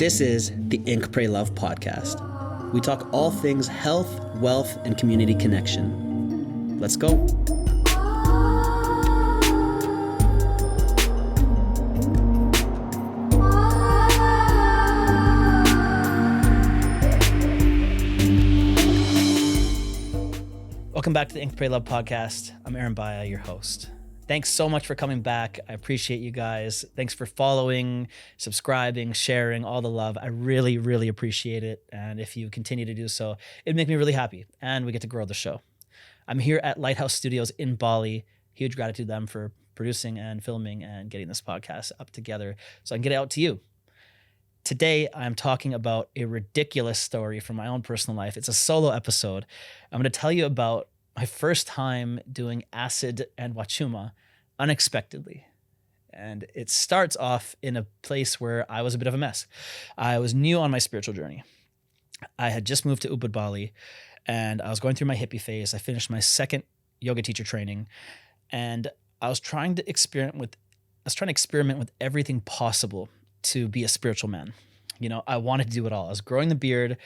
This is the Ink, Pray, Love podcast. We talk all things health, wealth, and community connection. Let's go. Welcome back to the Ink, Pray, Love podcast. I'm Aaron Baya, your host. Thanks so much for coming back. I appreciate you guys. Thanks for following, subscribing, sharing, all the love. I really, really appreciate it. And if you continue to do so, it'd make me really happy. And we get to grow the show. I'm here at Lighthouse Studios in Bali. Huge gratitude to them for producing and filming and getting this podcast up together so I can get it out to you. Today, I'm talking about a ridiculous story from my own personal life. It's a solo episode. I'm going to tell you about my first time doing LSD and Wachuma unexpectedly. And it starts off in a place where I was a bit of a mess. I was new on my spiritual journey. I had just moved to Ubud, Bali, and I was going through my hippie phase. I finished my second yoga teacher training, and I was trying to experiment with everything possible to be a spiritual man. You know, I wanted to do it all. I was growing the beard. I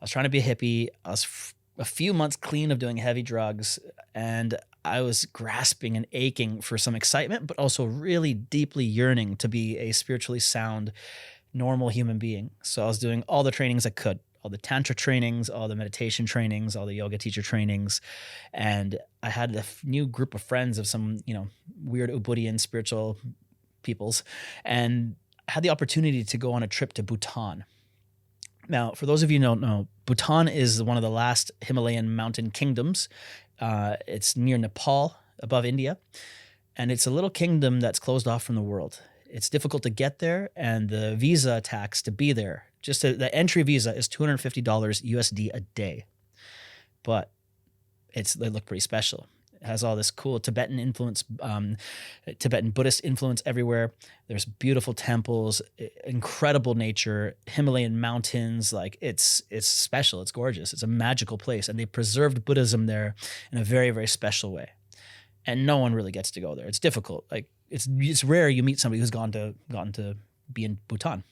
was trying to be a hippie. I was a few months clean of doing heavy drugs, and I was grasping and aching for some excitement, but also really deeply yearning to be a spiritually sound, normal human being. So I was doing all the trainings I could, all the tantra trainings, all the meditation trainings, all the yoga teacher trainings. And I had a new group of friends of some, weird Ubudian spiritual peoples, and I had the opportunity to go on a trip to Bhutan. Now, for those of you who don't know, Bhutan is one of the last Himalayan mountain kingdoms. It's near Nepal, above India, and it's a little kingdom that's closed off from the world. It's difficult to get there, and the visa tax to be there, the entry visa is $250 USD a day. But they look pretty special. It has all this cool Tibetan influence, Tibetan Buddhist influence everywhere. There's beautiful temples, incredible nature, Himalayan mountains. Like it's special. It's gorgeous. It's a magical place, and they preserved Buddhism there in a very, very special way. And no one really gets to go there. It's difficult. Like it's rare you meet somebody who's gotten to be in Bhutan.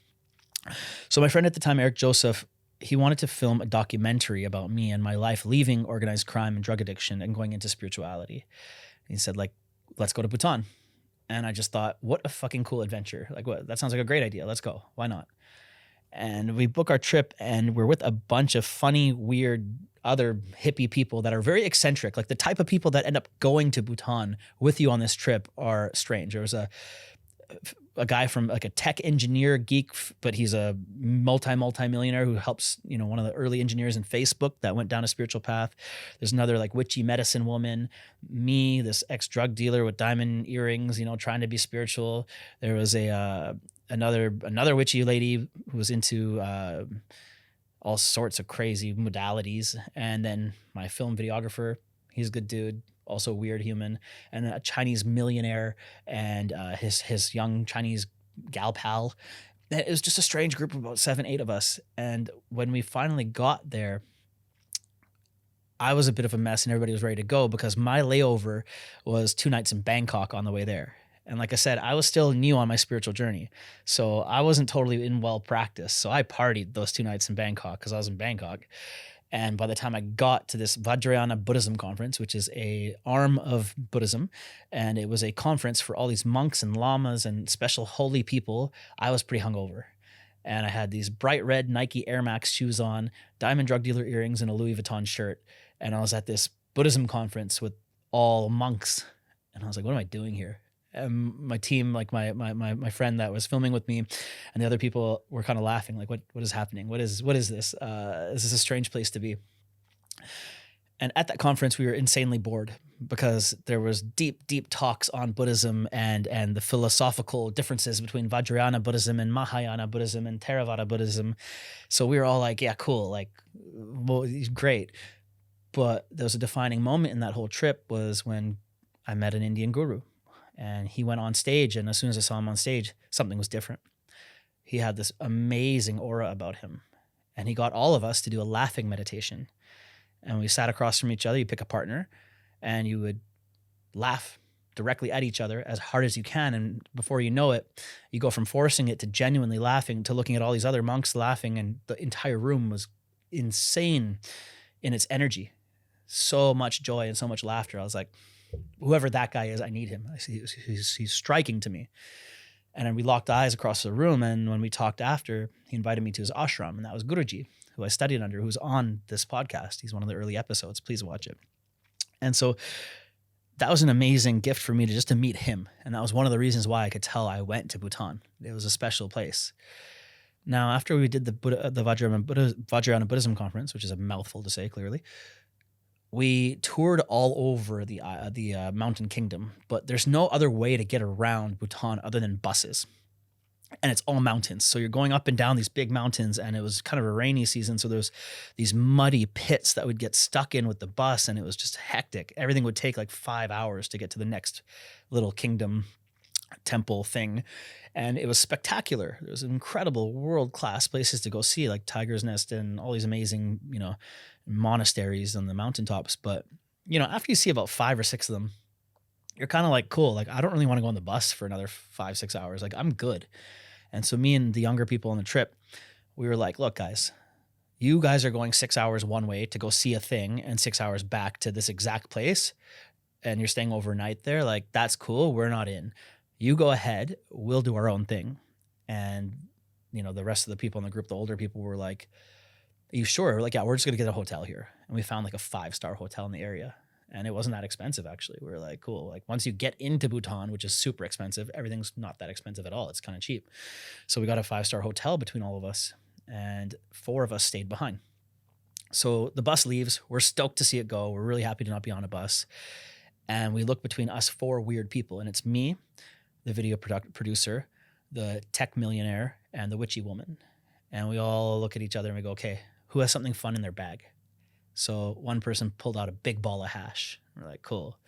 So my friend at the time, Eric Joseph, he wanted to film a documentary about me and my life leaving organized crime and drug addiction and going into spirituality. He said, let's go to Bhutan. And I just thought, what a fucking cool adventure. That sounds like a great idea. Let's go. Why not? And we book our trip, and we're with a bunch of funny, weird, other hippie people that are very eccentric. Like the type of people that end up going to Bhutan with you on this trip are strange. There was a guy from like a tech engineer geek, but he's a multi-millionaire who helps, one of the early engineers in Facebook that went down a spiritual path. There's another like witchy medicine woman, me, this ex-drug dealer with diamond earrings, trying to be spiritual. There was another witchy lady who was into all sorts of crazy modalities. And then my film videographer, he's a good dude, also a weird human, and a Chinese millionaire and his young Chinese gal pal. It was just a strange group of about 7-8 of us. And when we finally got there, I was a bit of a mess, and everybody was ready to go because my layover was 2 nights in Bangkok on the way there. And like I said, I was still new on my spiritual journey, so I wasn't totally in well practice. So I partied those 2 nights in Bangkok because I was in Bangkok. And by the time I got to this Vajrayana Buddhism conference, which is a arm of Buddhism, and it was a conference for all these monks and lamas and special holy people, I was pretty hungover. And I had these bright red Nike Air Max shoes on, diamond drug dealer earrings, and a Louis Vuitton shirt. And I was at this Buddhism conference with all monks. And I was like, what am I doing here? And my team, like my friend that was filming with me and the other people were kind of laughing, like, what is happening? What is this? This is a strange place to be. And at that conference, we were insanely bored because there was deep, deep talks on Buddhism and the philosophical differences between Vajrayana Buddhism and Mahayana Buddhism and Theravada Buddhism. So we were all like, yeah, cool. Like, well, great. But there was a defining moment in that whole trip was when I met an Indian guru. And he went on stage, and as soon as I saw him on stage, something was different. He had this amazing aura about him, and he got all of us to do a laughing meditation. And we sat across from each other. You pick a partner, and you would laugh directly at each other as hard as you can. And before you know it, you go from forcing it to genuinely laughing to looking at all these other monks laughing. And the entire room was insane in its energy. So much joy and so much laughter. I was like, whoever that guy is, I need him. He's striking to me. And then we locked eyes across the room. And when we talked after, he invited me to his ashram. And that was Guruji, who I studied under, who's on this podcast. He's one of the early episodes. Please watch it. And so that was an amazing gift for me to meet him. And that was one of the reasons why I could tell I went to Bhutan. It was a special place. Now, after we did the Vajrayana Buddhism conference, which is a mouthful to say clearly, we toured all over the mountain kingdom, but there's no other way to get around Bhutan other than buses. And it's all mountains. So you're going up and down these big mountains, and it was kind of a rainy season. So there's these muddy pits that would get stuck in with the bus, and it was just hectic. Everything would take like 5 hours to get to the next little kingdom temple thing. And it was spectacular. There was incredible world-class places to go see, like Tiger's Nest and all these amazing, monasteries on the mountaintops. But, after you see about 5 or 6 of them, you're kind of like, cool. Like, I don't really want to go on the bus for another 5-6 hours. Like, I'm good. And so me and the younger people on the trip, we were like, look, guys, you guys are going 6 hours one way to go see a thing and 6 hours back to this exact place. And you're staying overnight there. Like, that's cool. We're not in. You go ahead. We'll do our own thing. And, the rest of the people in the group, the older people were like, are you sure? We're like, yeah, we're just going to get a hotel here. And we found like a 5-star hotel in the area. And it wasn't that expensive, actually. We were like, cool. Like, once you get into Bhutan, which is super expensive, everything's not that expensive at all. It's kind of cheap. So we got a 5-star hotel between all of us, and 4 of us stayed behind. So the bus leaves. We're stoked to see it go. We're really happy to not be on a bus. And we look between us 4 weird people, and it's me, the video producer, the tech millionaire, and the witchy woman. And we all look at each other and we go, okay, who has something fun in their bag? So one person pulled out a big ball of hash. We're like, cool.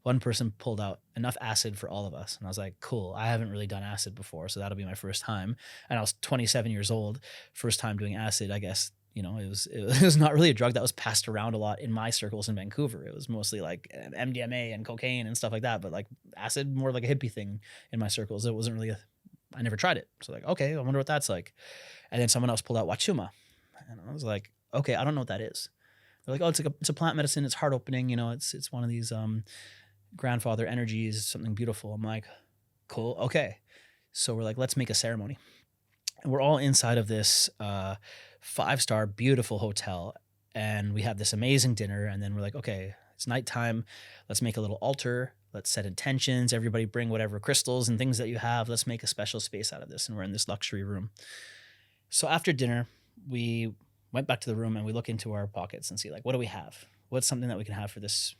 One person pulled out enough acid for all of us. And I was like, cool. I haven't really done acid before, so that'll be my first time. And I was 27 years old, first time doing acid. I guess, it was not really a drug that was passed around a lot in my circles in Vancouver. It was mostly like MDMA and cocaine and stuff like that. But like acid, more like a hippie thing in my circles. It wasn't really I never tried it. So like, okay, I wonder what that's like. And then someone else pulled out Wachuma. And I was like, okay, I don't know what that is. They're like, oh, it's a plant medicine. It's heart opening. It's one of these grandfather energies, something beautiful. I'm like, cool. Okay. So we're like, let's make a ceremony. And we're all inside of this 5-star beautiful hotel. And we have this amazing dinner. And then we're like, okay, it's nighttime. Let's make a little altar. Let's set intentions. Everybody bring whatever crystals and things that you have. Let's make a special space out of this. And we're in this luxury room. So after dinner, we went back to the room and we look into our pockets and see, like, what do we have? What's something that we can have for this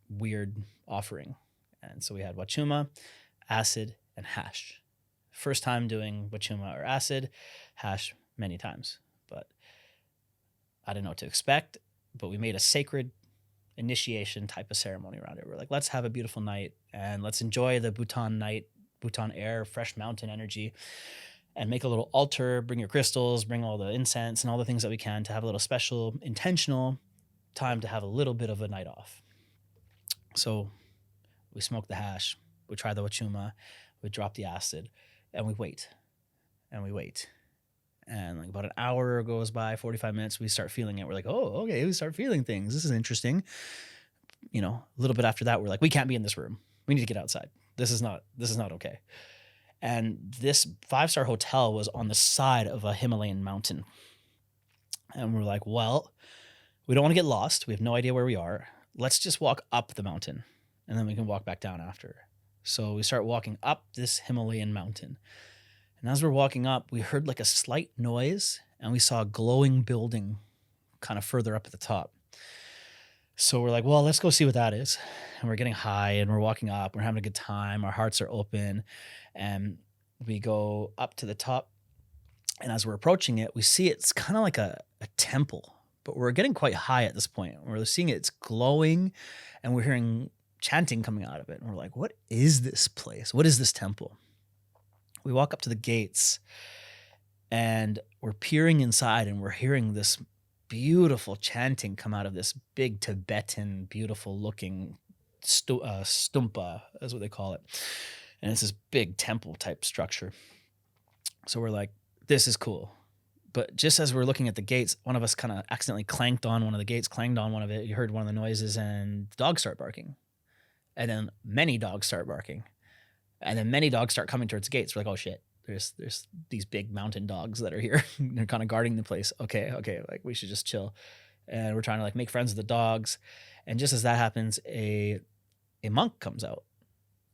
weird offering? And so we had Wachuma, acid, and hash. First time doing Wachuma or acid, hash many times. But I didn't know what to expect, but we made a sacred initiation type of ceremony around it. We're like, let's have a beautiful night and let's enjoy the Bhutan night, Bhutan air, fresh mountain energy. And make a little altar, bring your crystals, bring all the incense and all the things that we can to have a little special, intentional time to have a little bit of a night off. So we smoke the hash, we try the Wachuma, we drop the acid, and we wait. And we wait. And like about an hour goes by, 45 minutes, we start feeling it. We're like, oh, okay, we start feeling things. This is interesting. A little bit after that, we're like, we can't be in this room. We need to get outside. This is not okay. And this 5-star hotel was on the side of a Himalayan mountain. And we're like, well, we don't want to get lost. We have no idea where we are. Let's just walk up the mountain and then we can walk back down after. So we start walking up this Himalayan mountain. And as we're walking up, we heard like a slight noise and we saw a glowing building kind of further up at the top. So we're like, well, let's go see what that is. And we're getting high and we're walking up. We're having a good time. Our hearts are open. And we go up to the top. And as we're approaching it, we see it's kind of like a temple. But we're getting quite high at this point. We're seeing it's glowing. And we're hearing chanting coming out of it. And we're like, what is this place? What is this temple? We walk up to the gates. And we're peering inside. And we're hearing this beautiful chanting come out of this big Tibetan, beautiful looking stumpa is what they call it. And it's this big temple type structure. So we're like, this is cool. But just as we're looking at the gates, one of us kind of accidentally clanged on one of the gates, clanged on one of it. You heard one of the noises and dogs start barking. And then many dogs start barking. And then many dogs start coming towards the gates. We're like, oh shit, there's these big mountain dogs that are here. They're kind of guarding the place. Okay, like we should just chill. And we're trying to like make friends with the dogs. And just as that happens, a monk comes out.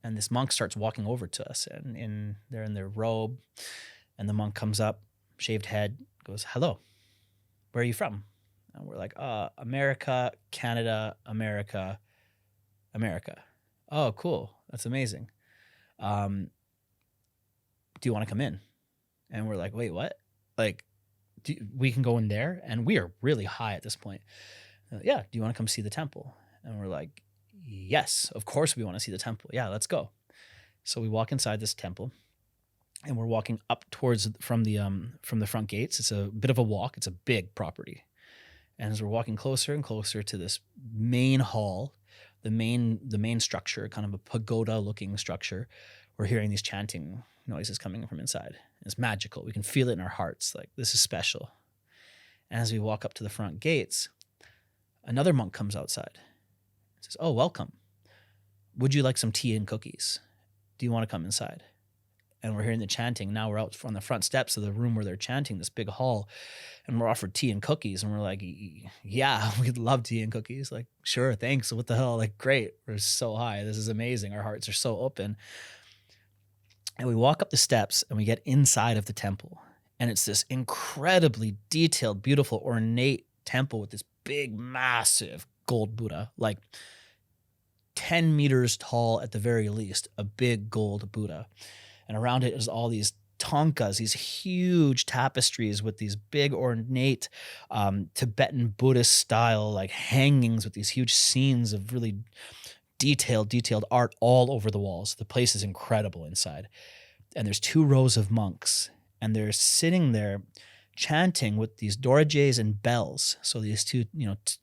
And this monk starts walking over to us. And they're in their robe. And the monk comes up, shaved head, goes, hello, where are you from? And we're like, America, Canada, America, America. Oh, cool. That's amazing. Do you want to come in? And we're like, wait, what? Like, we can go in there? And we are really high at this point. Yeah. Do you want to come see the temple? And we're like, yes, of course we want to see the temple. Yeah, let's go. So we walk inside this temple. And we're walking up towards from the front gates. It's a bit of a walk. It's a big property. And as we're walking closer and closer to this main hall, the main structure, kind of a pagoda-looking structure, we're hearing these chanting noises coming from inside. It's magical. We can feel it in our hearts. Like, this is special. And as we walk up to the front gates, another monk comes outside. He says, oh, welcome. Would you like some tea and cookies? Do you want to come inside? And we're hearing the chanting. Now we're out on the front steps of the room where they're chanting, this big hall, and we're offered tea and cookies. And we're like, yeah, we'd love tea and cookies. Like, sure, thanks. What the hell? Like, great. We're so high. This is amazing. Our hearts are so open. And we walk up the steps and we get inside of the temple. And it's this incredibly detailed, beautiful, ornate temple with this big, massive gold Buddha, like 10 meters tall at the very least, a big gold Buddha. And around it is all these tonkas, these huge tapestries with these big ornate Tibetan Buddhist style like hangings with these huge scenes of really detailed art all over the walls. The place is incredible inside. And there's 2 rows of monks, and they're sitting there chanting with these dorajes and bells. So these 2,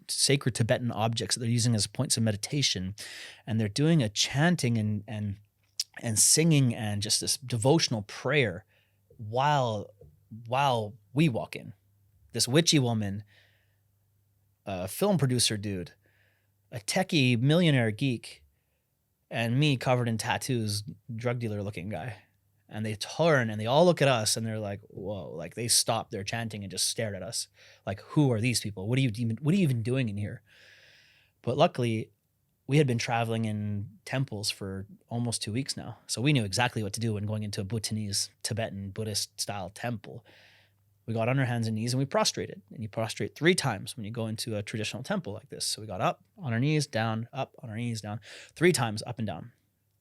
sacred Tibetan objects that they're using as points of meditation. And they're doing a chanting and singing and just this devotional prayer while we walk in. This witchy woman, a film producer dude, a techie millionaire geek, and me covered in tattoos, drug dealer looking guy. And they turn and they all look at us and they're like, whoa, like they stopped their chanting and just stared at us. Like, who are these people? What are you even doing in here? But luckily, we had been traveling in temples for almost 2 weeks now. So we knew exactly what to do when going into a Bhutanese, Tibetan, Buddhist style temple. We got on our hands and knees and we prostrated. And you prostrate 3 times when you go into a traditional temple like this. So we got up on our knees, down, up on our knees, down, 3 times up and down.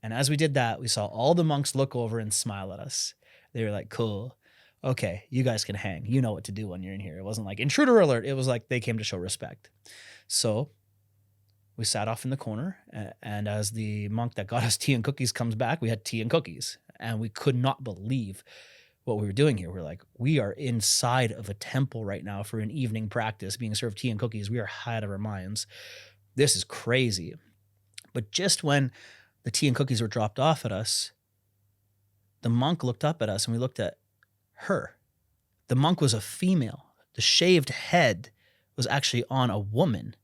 And as we did that, we saw all the monks look over and smile at us. They were like, cool. Okay, you guys can hang. You know what to do when you're in here. It wasn't like intruder alert. It was like they came to show respect. So we sat off in the corner, and as the monk that got us tea and cookies comes back, we had tea and cookies, and we could not believe what we were doing here. We're like, we are inside of a temple right now for an evening practice, being served tea and cookies. We are high out of our minds. This is crazy. But just when the tea and cookies were dropped off at us, the monk looked up at us, and we looked at her. The monk was a female. The shaved head was actually on a woman.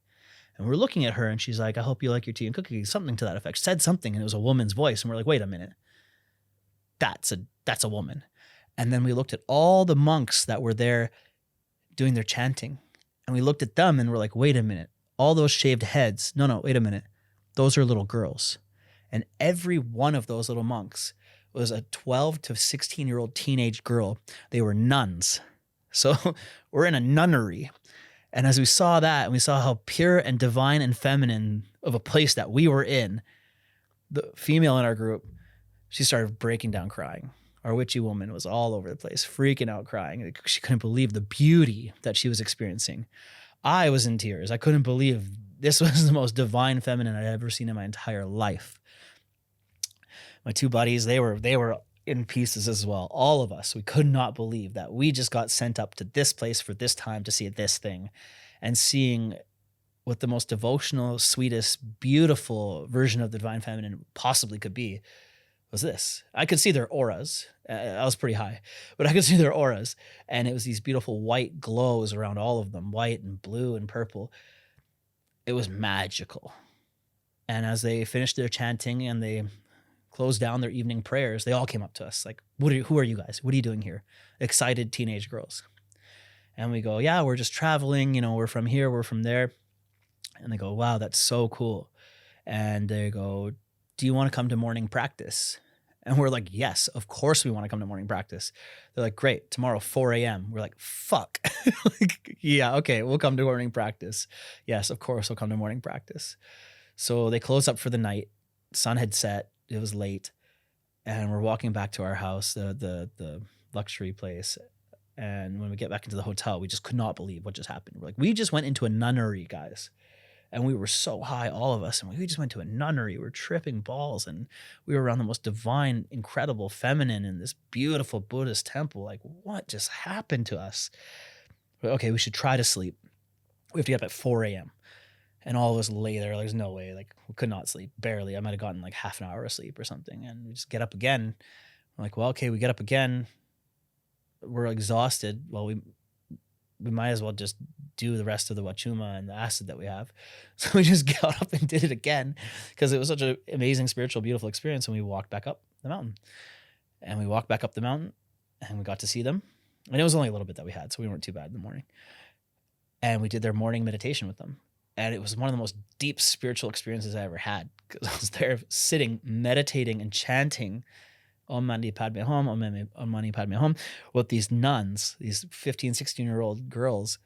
And we're looking at her and she's like, I hope you like your tea and cookies, something to that effect. Said something and it was a woman's voice. And we're like, wait a minute. That's a woman. And then we looked at all the monks that were there doing their chanting. And we looked at them and we're like, wait a minute. All those shaved heads. No, wait a minute. Those are little girls. And every one of those little monks was a 12 to 16-year-old teenage girl. They were nuns. So we're in a nunnery. And as we saw that, and we saw how pure and divine and feminine of a place that we were in, the female in our group, she started breaking down crying. Our witchy woman was all over the place, freaking out, crying. She couldn't believe the beauty that she was experiencing. I was in tears. I couldn't believe this was the most divine feminine I'd ever seen in my entire life. My 2 buddies, they were in pieces as well. All of us, we could not believe that we just got sent up to this place for this time to see this thing, and seeing what the most devotional, sweetest, beautiful version of the divine feminine possibly could be was this. I could see their auras. I was pretty high, but I could see their auras. And it was these beautiful white glows around all of them, white and blue and purple. It was magical. And as they finished their chanting and they closed down their evening prayers, they all came up to us like, who are you guys? What are you doing here? Excited teenage girls. And we go, yeah, we're just traveling. We're from here, we're from there. And they go, wow, that's so cool. And they go, do you want to come to morning practice? And we're like, yes, of course we want to come to morning practice. They're like, great, tomorrow, 4 a.m. We're like, fuck. Like, yeah, okay, we'll come to morning practice. Yes, of course we'll come to morning practice. So they closed up for the night. Sun had set. It was late. And we're walking back to our house, the luxury place. And when we get back into the hotel, we just could not believe what just happened. We're like, we just went into a nunnery, guys. And we were so high, all of us. And we just went to a nunnery. We were tripping balls. And we were around the most divine, incredible feminine in this beautiful Buddhist temple. Like, what just happened to us? Okay, we should try to sleep. We have to get up at 4 a.m. And all of us lay there. There's no way. Like, we could not sleep. Barely. I might have gotten like half an hour of sleep or something. And we just get up again. We're like, well, okay, we get up again. We're exhausted. Well, we might as well just do the rest of the Wachuma and the acid that we have. So we just got up and did it again because it was such an amazing, spiritual, beautiful experience. And we walked back up the mountain. And we walked back up the mountain and we got to see them. And it was only a little bit that we had, so we weren't too bad in the morning. And we did their morning meditation with them. And it was one of the most deep spiritual experiences I ever had because I was there sitting, meditating and chanting Om Mani Padme Hum, Om Mani Padme Hum with these nuns, these 15, 16-year-old girls.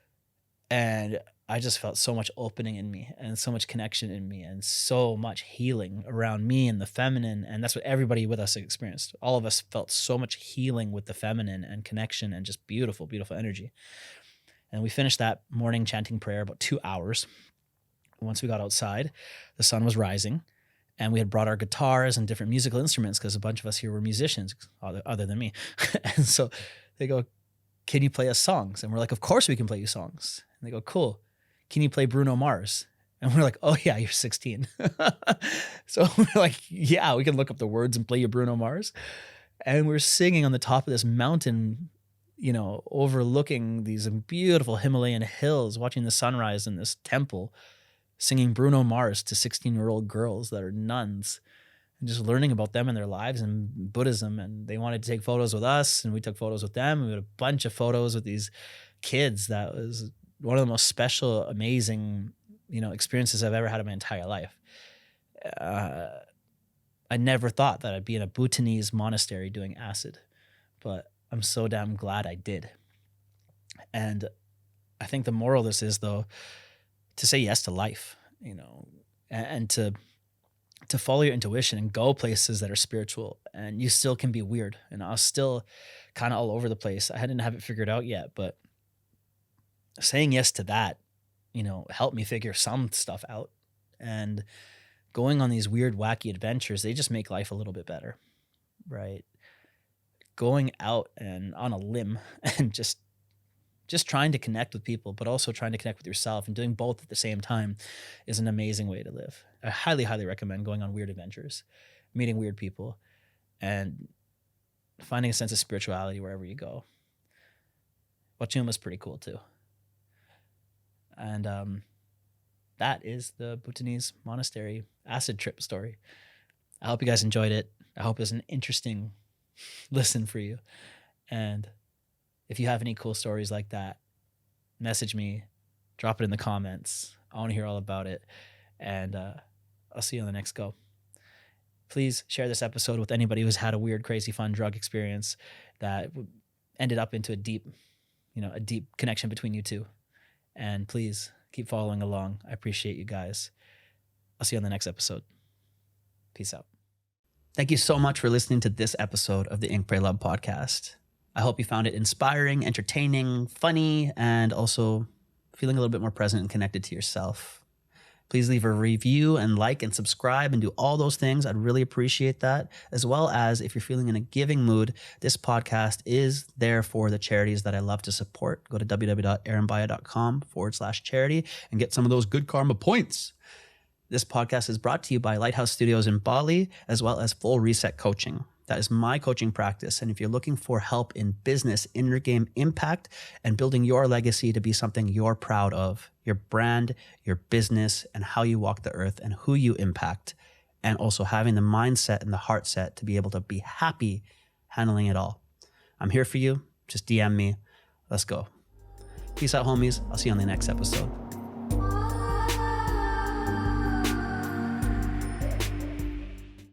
And I just felt so much opening in me and so much connection in me and so much healing around me and the feminine. And that's what everybody with us experienced. All of us felt so much healing with the feminine and connection and just beautiful, beautiful energy. And we finished that morning chanting prayer about 2 hours. Once we got outside, the sun was rising. And we had brought our guitars and different musical instruments because a bunch of us here were musicians, other than me. And so they go, can you play us songs? And we're like, of course we can play you songs. And they go, cool. Can you play Bruno Mars? And we're like, oh yeah, you're 16. So we're like, yeah, we can look up the words and play you Bruno Mars. And we're singing on the top of this mountain, overlooking these beautiful Himalayan hills, watching the sunrise in this temple, singing Bruno Mars to 16-year-old girls that are nuns and just learning about them and their lives and Buddhism. And they wanted to take photos with us and we took photos with them. We had a bunch of photos with these kids. That was one of the most special, amazing, experiences I've ever had in my entire life. I never thought that I'd be in a Bhutanese monastery doing acid, but I'm so damn glad I did. And I think the moral of this is, though, to say yes to life, and to follow your intuition and go places that are spiritual. And you still can be weird. And I was still kind of all over the place. I didn't have it figured out yet, but saying yes to that, helped me figure some stuff out. And going on these weird, wacky adventures, they just make life a little bit better, right? Going out and on a limb and just trying to connect with people, but also trying to connect with yourself and doing both at the same time is an amazing way to live. I highly, highly recommend going on weird adventures, meeting weird people, and finding a sense of spirituality wherever you go. Wachuma is pretty cool too. And that is the Bhutanese monastery acid trip story. I hope you guys enjoyed it. I hope it's an interesting listen for you. And if you have any cool stories like that, message me, drop it in the comments. I want to hear all about it. And I'll see you on the next go. Please share this episode with anybody who's had a weird, crazy, fun drug experience that ended up into a deep connection between you two. And please keep following along. I appreciate you guys. I'll see you on the next episode. Peace out. Thank you so much for listening to this episode of the Ink Pray Love podcast. I hope you found it inspiring, entertaining, funny, and also feeling a little bit more present and connected to yourself. Please leave a review and like and subscribe and do all those things. I'd really appreciate that. As well as if you're feeling in a giving mood, this podcast is there for the charities that I love to support. Go to www.aaronbaya.com/charity and get some of those good karma points. This podcast is brought to you by Lighthouse Studios in Bali, as well as Full Reset Coaching. That is my coaching practice. And if you're looking for help in business, inner game impact, and building your legacy to be something you're proud of, your brand, your business, and how you walk the earth and who you impact, and also having the mindset and the heart set to be able to be happy handling it all, I'm here for you. Just DM me. Let's go. Peace out, homies. I'll see you on the next episode.